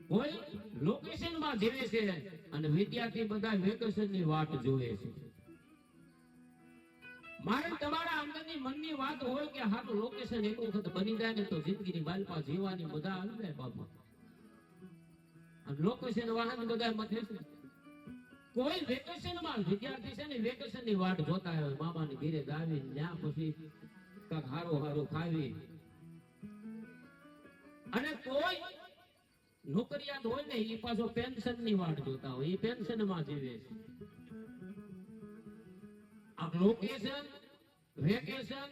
કોઈ લોકેશન માં જીવે છે અને વિદ્યાર્થી બધા વેકેશન ની વાટ જોવે છે. મારે તમારા અંદરની મનની વાત હોય કે હારું લોકેશન એક વખત બની જાય ને તો જિંદગીની બાલપા જીવવાની મજા આવી જાય બાપા. અને લોકેશન વાહન બધા મથે છે. કોઈ વેકેશન માં વિદ્યાર્થી છે ને વેકેશન ની વાટ જોતા હોય, મામાની ઘરે આવી ત્યાં પછી કાક હારો હારો ખાવી. અને કોઈ નોકરિયાત હોય ને એ પાછો પેન્શન ની વાટ જોતા હોય, એ પેન્શન માં જીવે છે. આ લોકેશન, વેકેશન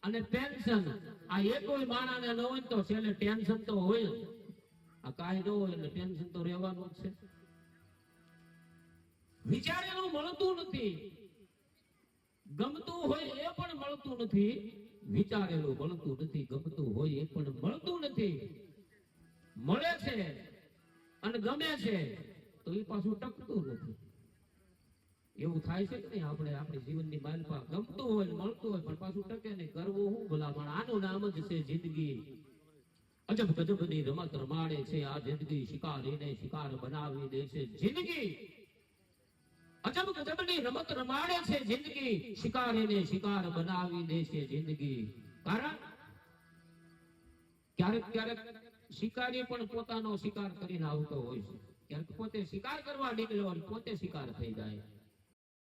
અને પેન્શન આ એકોય માણાને ન હોય તો છેલ્લે ટેન્શન તો હોય. આ કાઈ ન હોય એટલે ટેન્શન તો રહેવાનું જ છે. વિચારેલું મળતું નથી, ગમતું હોય એ પણ મળતું નથી. વિચારેલું મળતું નથી, ગમતું હોય એ પણ મળતું નથી. મળે છે અને ગમે છે તો એ પાછું ટકતું નથી. એવું થાય છે કે નહીં? આપણે આપણી જીવનની માલપા ગમતું હોય મળતું હોય પણ પાછું ટકે નહીં. કરવું હું ભલામણ? આનું નામ જ છે જિંદગી. અજબ ગજબની રમત રમાડે છે આ જિંદગી, શિકારીને શિકાર બનાવી દે છે જિંદગી. અજબ ગજબની રમત રમાડે છે જિંદગી, શિકારીને શિકાર બનાવી દે છે જિંદગી. કારણ ક્યારેક ક્યારેક શિકારી પણ પોતાનો શિકાર કરીને આવતો હોય છે. ક્યારેક પોતે શિકાર કરવા નીકળ્યો અને પોતે શિકાર થઈ જાય.